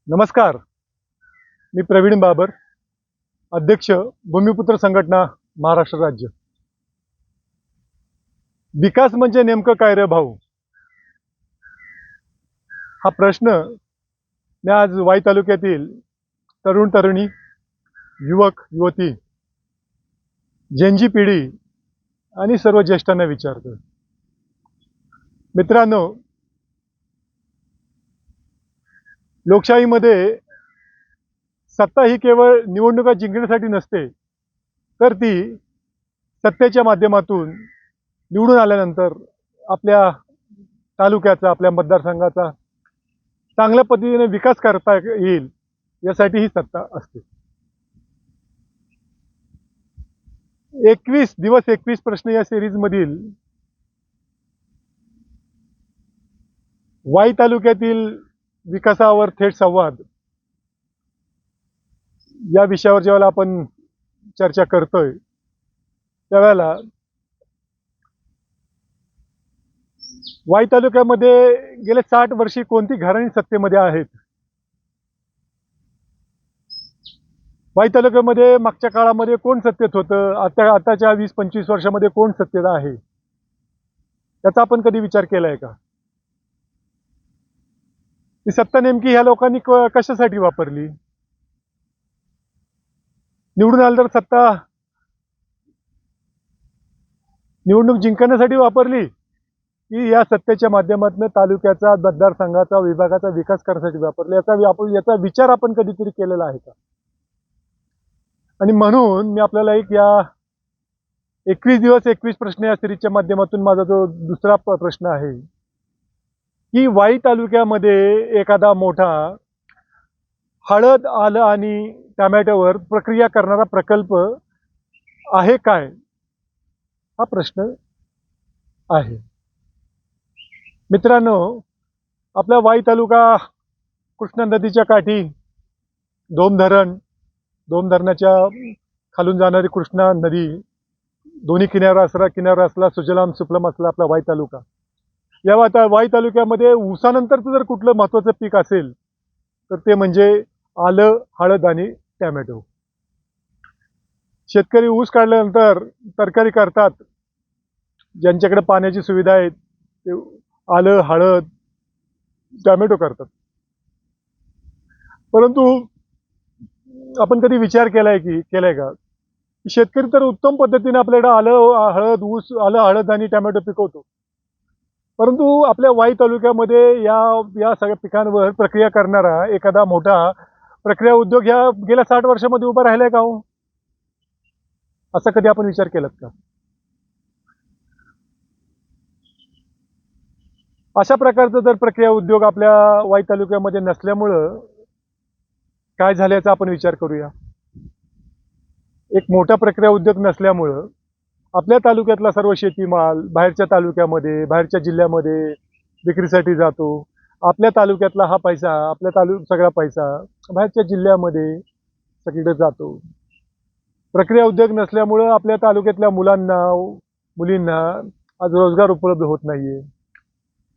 नमस्कार. मी प्रवीण बाबर, अध्यक्ष भूमिपुत्र संघटना महाराष्ट्र राज्य. विकास म्हणजे नेमकं काय रे भाऊ? हा प्रश्न मी आज वाई तालुक्यातील तरुण तरुणी, युवक युवती, जेनजी पिढी आणि सर्व ज्येष्ठांना विचारतो. मित्रांनो, लोकशाहीमध्ये सत्ता ही केवळ निवडणुका जिंकण्यासाठी नसते, तर ती सत्तेच्या माध्यमातून निवडून आल्यानंतर आपल्या तालुक्याचा, आपल्या मतदारसंघाचा चांगल्या पद्धतीने विकास करता येईल यासाठी ही सत्ता असते. 21 दिवस 21 प्रश्न या सिरीज मधील वाई तालुक्यातील विकासावर थेट संवाद या विषयावर जेव्हा आपण चर्चा करतोय त्यावेळेला वाई तालुक्यामध्ये गेले 60 वर्षी कोणती घराणी सत्तेमध्ये आहेत? वाई तालुक्यामध्ये मागच्या काळामध्ये कोण सत्तेत होतं? आताच्या 20-25 वर्षामध्ये कोण सत्तेत आहे? त्याचा आपण कधी विचार केलाय का? ही सत्ता नेमकी ह्या लोकांनी कशासाठी वापरली? निवडून आलं तर सत्ता निवडणूक जिंकण्यासाठी वापरली की या सत्तेच्या माध्यमातून तालुक्याचा, मतदारसंघाचा, विभागाचा विकास करण्यासाठी वापरली? याचा विचार आपण कधीतरी केलेला आहे का? आणि म्हणून मी आपल्याला या 21 दिवस 21 प्रश्न या सिरीजच्या माध्यमातून माझा जो दुसरा प्रश्न आहे की वाई तालुक्यामध्ये एखादा मोठा हळद, आलं आणि टोमॅटोवर प्रक्रिया करणारा प्रकल्प आहे काय? हा प्रश्न आहे. मित्रांनो, आपला वाई तालुका कृष्णा नदीच्या काठी धोम धरणाच्या खालून जाणारी कृष्णा नदी, दोन्ही किनारा असला, सुजलाम सुफलाम असला आपला वाई तालुका. या वाई तालुक्यामध्ये ऊसानंतरचं जर कुठलं महत्वाचं पीक असेल तर ते म्हणजे आलं, हळद आणि टोमॅटो. शेतकरी ऊस काढल्यानंतर तरकारी करतात. ज्यांच्याकडे पाण्याची सुविधा आहे ते आलं, हळद, टोमॅटो करतात. परंतु आपण कधी विचार केलाय का शेतकरी तर उत्तम पद्धतीने आपल्याकडे आलं, हळद आणि टोमॅटो पिकवतो, परंतु आपल्या वाई तालुक्यामध्ये या सगळ्या पिकांवर प्रक्रिया करणारा एखादा मोठा प्रक्रिया उद्योग ह्या गेल्या 60 वर्षामध्ये उभा राहिलाय का हो? असा कधी आपण विचार केलात का? अशा प्रकारचा जर प्रक्रिया उद्योग आपल्या वाई तालुक्यामध्ये नसल्यामुळं काय झाल्याचा आपण विचार करूया. एक मोठा प्रक्रिया उद्योग नसल्यामुळं आपल्या तालुक्यातला सर्व शेतीमाल बाहेरच्या तालुक्यामध्ये, बाहेरच्या जिल्ह्यामध्ये विक्रीसाठी जातो. आपल्या तालुक्यातला हा पैसा, सगळा पैसा बाहेरच्या जिल्ह्यामध्ये सगळीकडे जातो. प्रक्रिया उद्योग नसल्यामुळं आपल्या तालुक्यातल्या मुलींना आज रोजगार उपलब्ध होत नाहीये.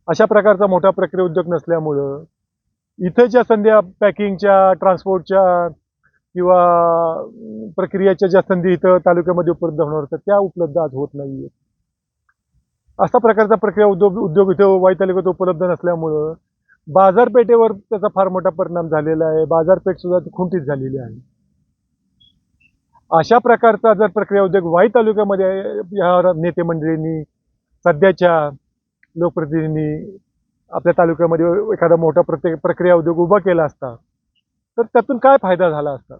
अशा प्रकारचा मोठा प्रक्रिया उद्योग नसल्यामुळं इथेच्या संधी, पॅकिंगच्या, ट्रान्सपोर्टच्या किंवा प्रक्रियेच्या ज्या संधी इथं तालुक्यामध्ये उपलब्ध होणार होत्या त्या उपलब्ध आज होत नाहीये. असा प्रकारचा प्रक्रिया उद्योग इथं वाई तालुक्यात उपलब्ध नसल्यामुळं बाजारपेठेवर त्याचा फार मोठा परिणाम झालेला आहे. बाजारपेठ सुद्धा खुंटीत झालेली आहे. अशा प्रकारचा जर प्रक्रिया उद्योग वाई तालुक्यामध्ये या नेते मंडळींनी, सध्याच्या लोकप्रतिनिधींनी आपल्या तालुक्यामध्ये एखादा मोठा प्रक्रिया उद्योग उभा केला असता तर त्यातून काय फायदा झाला असता?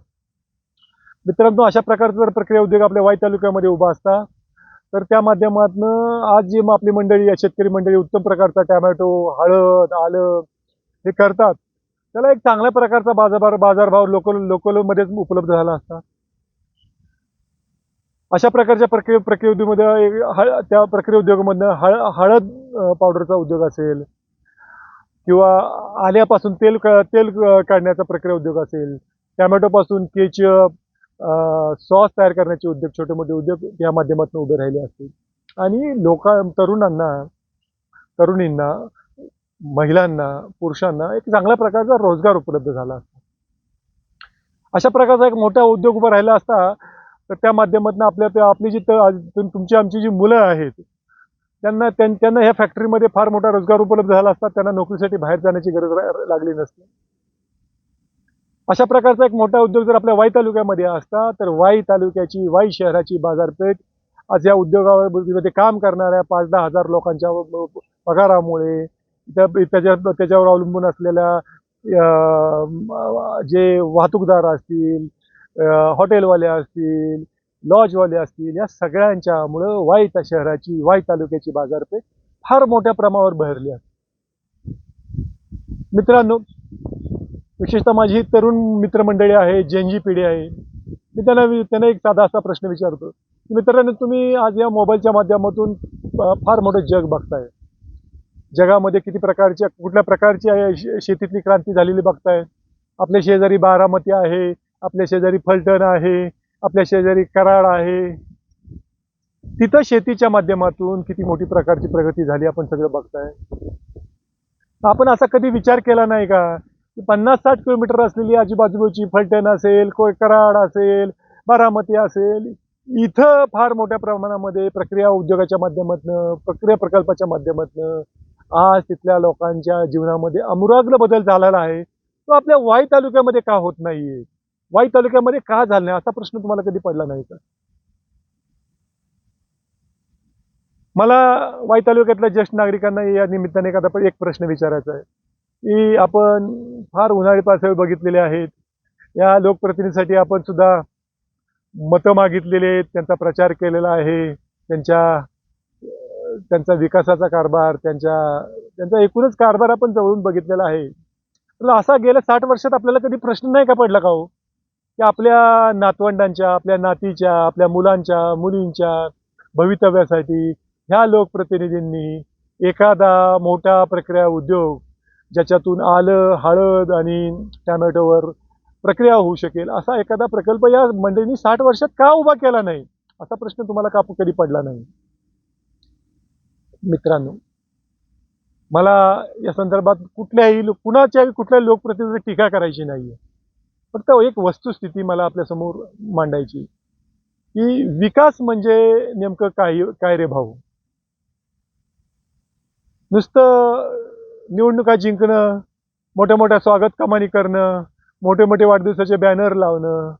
मित्रांनो, अशा प्रकारचा जर प्रक्रिया उद्योग आपल्या वाई तालुक्यामध्ये उभा असता तर त्या माध्यमातून आज जी आपली मंडळी, शेतकरी मंडळी उत्तम प्रकारचा टोमॅटो, हळद, आलं हे करतात, त्याला एक चांगल्या प्रकारचा बाजारभाव लोकलमध्ये उपलब्ध झाला असता. अशा प्रकारच्या प्रक्रिया उद्योगामध्ये त्या प्रक्रिया उद्योगामधनं हळद पावडरचा उद्योग असेल किंवा आल्यापासून तेल काढण्याचा प्रक्रिया उद्योग असेल, टोमॅटोपासून केचप, सॉस तयार करण्याचे उद्योग, छोटे मोठे उद्योग या माध्यमातून उभे राहिले असतील आणि तरुणींना महिलांना, पुरुषांना एक चांगल्या प्रकारचा रोजगार उपलब्ध झाला असता. अशा प्रकारचा एक मोठा उद्योग उभा राहिला असता, तर त्या माध्यमातून आपली जी तुमची आमची जी मुलं आहेत, त्यांना ह्या फॅक्टरीमध्ये फार मोठा रोजगार उपलब्ध झाला असता. त्यांना नोकरीसाठी बाहेर जाण्याची गरज लागली नसती. अशा प्रकारचा एक मोठा उद्योग जर आपल्या वाई तालुक्यामध्ये असता, तर वाई तालुक्याची, वाई शहराची बाजारपेठ आज या उद्योगामध्ये काम करणाऱ्या 5-10 हजार लोकांच्या पगारामुळे, त्याच्यावर अवलंबून असलेल्या जे वाहतूकदार असतील, हॉटेलवाले असतील, लॉजवाले असतील, या सगळ्यांच्यामुळं वाई शहराची, वाई तालुक्याची बाजारपेठ फार मोठ्या प्रमाणावर बहरली आहे. मित्रांनो, विशेषतः माझी तरुण मित्रमंडळी आहे, जेनजी पिढी आहे. मी त्यांना एक साधा असा प्रश्न विचारतो की मित्रांनो, तुम्ही आज या मोबाईलच्या माध्यमातून फार मोठं जग बघताय. जगामध्ये किती प्रकारच्या, कुठल्या प्रकारची शेतीतली क्रांती झालेली बघताय. आपल्या शेजारी बारामती आहे, आपल्या शेजारी फलटण आहे, आपल्या शेजारी कराड आहे. तिथं शेतीच्या माध्यमातून किती मोठी प्रकारची प्रगती झाली आपण सगळं बघताय. आपण असा कधी विचार केला नाही का की 50-60 किलोमीटर असलेली आजूबाजूची फलटण असेल, कराड असेल, बारामती असेल, इथं फार मोठ्या प्रमाणामध्ये प्रक्रिया उद्योगाच्या माध्यमातून, प्रक्रिया प्रकल्पाच्या माध्यमातून आज तिथल्या लोकांच्या जीवनामध्ये आमूलाग्र बदल झालेला आहे. तो आपल्या वाई तालुक्यामध्ये का होत नाहीये? वाई तालुक्यामध्ये का झाला नाही, असा प्रश्न तुम्हाला कधी पडला नाही का? मला वाई तालुक्यातल्या ज्येष्ठ नागरिकांना या निमित्ताने एक प्रश्न विचारायचा आहे की आपण फार उन्हाळी पावसाळे बघितलेले आहेत. या लोकप्रतिनिधीसाठी आपण सुद्धा मतं मागितलेले आहेत, त्यांचा प्रचार केलेला आहे, त्यांचा विकासाचा कारभार, त्यांचा एकूणच कारभार आपण जवळून बघितलेला आहे. तर असा गेल्या 60 वर्षात आपल्याला कधी प्रश्न नाही का पडला का हो, की आपल्या नातवंडांच्या, आपल्या नातीच्या, आपल्या मुलांच्या, मुलींच्या भवितव्यासाठी ह्या लोकप्रतिनिधींनी एखादा मोठा प्रक्रिया उद्योग, ज्याच्यातून आलं, हळद आणि टॅमॅटोवर प्रक्रिया होऊ शकेल, असा एखादा प्रकल्प या मंडळींनी 60 वर्षात का उभा केला नाही, असा प्रश्न तुम्हाला का कधी पडला नाही? मित्रांनो, मला या संदर्भात कुठल्याही लोकप्रतिनिधीवर टीका करायची नाहीये. फक्त एक वस्तुस्थिती मला आपल्यासमोर मांडायची की विकास म्हणजे नेमकं काय रे भाऊ? नुसतं निवडणुका जिंकणं, मोठ्या मोठ्या स्वागत कमानी करणं, मोठे मोठे वाढदिवसाचे बॅनर लावणं,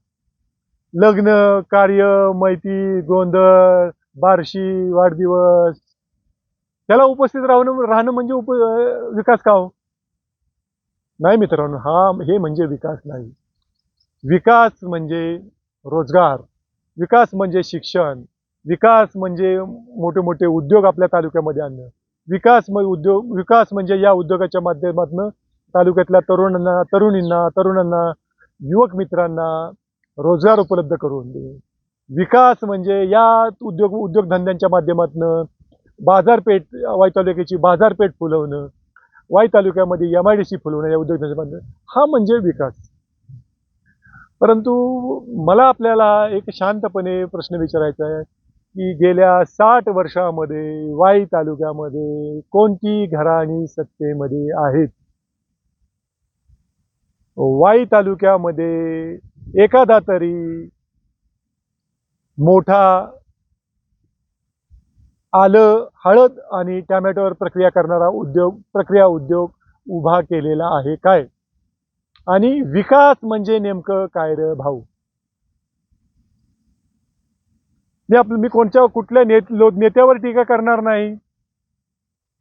लग्न कार्य, मैती, गोंधळ, बार्शी, वाढदिवस, त्याला उपस्थित राहणं म्हणजे विकास का हो? नाही मित्रांनो, हे म्हणजे विकास नाही. विकास म्हणजे रोजगार, विकास म्हणजे शिक्षण, विकास म्हणजे मोठे मोठे उद्योग आपल्या तालुक्यामध्ये आणणं, विकास म्हणजे या उद्योगाच्या माध्यमातून तालुक्यातल्या तरुणांना, युवक मित्रांना रोजगार उपलब्ध करून देणे. विकास म्हणजे या उद्योगधंद्यांच्या माध्यमातून बाजारपेठ, वाई तालुक्याची बाजारपेठ फुलवणं, वाई तालुक्यामध्ये MIDC फुलवणं, या उद्योगधंद्यांच्या माध्यमातून, हा म्हणजे विकास. परंतु मला आपल्याला एक शांतपणे प्रश्न विचारायचा आहे की गेल्या 60 वर्षामध्ये वाई तालुक्यामध्ये कोणती घराणी सत्तेमध्ये आहेत? वाई तालुक्यामध्ये एखादा तरी मोठा आलं, हळद आणि टॅमॅटोवर प्रक्रिया करणारा प्रक्रिया उद्योग उभा केलेला आहे काय? आणि विकास म्हणजे नेमकं काय रे भाऊ? मी कुठल्या नेत्यावर टीका करणार नाही,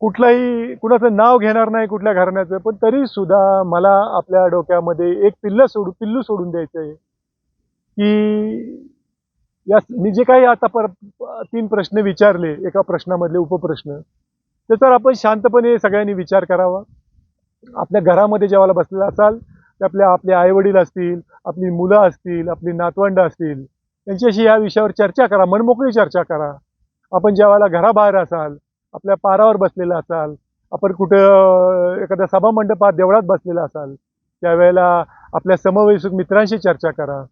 कुणाचं नाव घेणार नाही कुठल्या घराण्याचं, पण तरी सुद्धा मला आपल्या डोक्यामध्ये एक पिल्लू सोडून द्यायचंय की मी जे काही आता 3 प्रश्न विचारले, एका प्रश्नामधले उपप्रश्न, त्याच्यावर आपण शांतपणे सगळ्यांनी विचार करावा. आपल्या घरामध्ये जेव्हा बसलेला असाल, आपले आईवडील असतील, आपली मुलं असतील, आपली नातवंड असतील, त्यांच्याशी या विषयावर चर्चा करा, मनमोकळी चर्चा करा. आपण जेव्हा घराबाहेर असाल, आपल्या पारावर बसलेला असाल, आपण कुठं एखाद्या सभामंडपात, देवळात बसलेला असाल, त्यावेळेला आपल्या समवयस्क मित्रांशी चर्चा करा,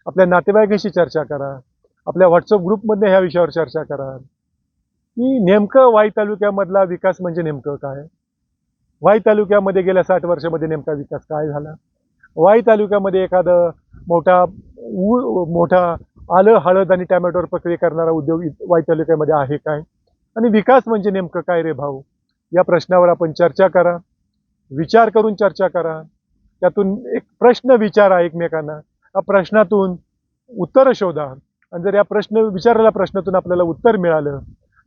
आपल्या नातेवाईकांशी चर्चा करा, आपल्या व्हॉट्सअप ग्रुपमध्ये ह्या विषयावर चर्चा करा की नेमकं वाई तालुक्यामधला विकास म्हणजे नेमकं काय? वाई तालुक्यामध्ये गेल्या 60 वर्षामध्ये नेमका विकास काय झाला, वाई तालुक्यामध्ये एखादं मोठा आलं हळद आणि टॅमॅटोवर प्रक्रिया करणारा उद्योग वाई तालुक्यामध्ये आहे काय, आणि विकास म्हणजे नेमकं काय रे भाऊ, या प्रश्नावर आपण चर्चा करा, विचार करून चर्चा करा, त्यातून एक प्रश्न विचारा एकमेकांना, या प्रश्नातून उत्तरं शोधा, आणि जर या विचारलेल्या प्रश्नातून आपल्याला उत्तर मिळालं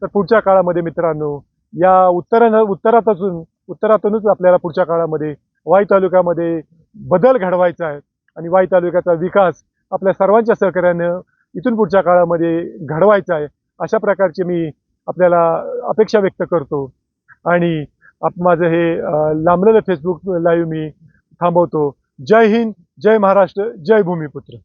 तर पुढच्या काळामध्ये मित्रांनो या उत्तरातूनच आपल्याला पुढच्या काळामध्ये वाई तालुक्यामध्ये बदल घडवायचा आहे, आणि वाई तालुक्याचा विकास आपल्या सर्वांच्या सहकार्यानं इथून पुढच्या काळामध्ये घडवायचा आहे, अशा प्रकारची मी आपल्याला अपेक्षा व्यक्त करतो. आणि माझं हे लांबलेलं फेसबुक लाईव्ह मी थांबवतो. जय हिंद, जय महाराष्ट्र, जय भूमिपुत्र.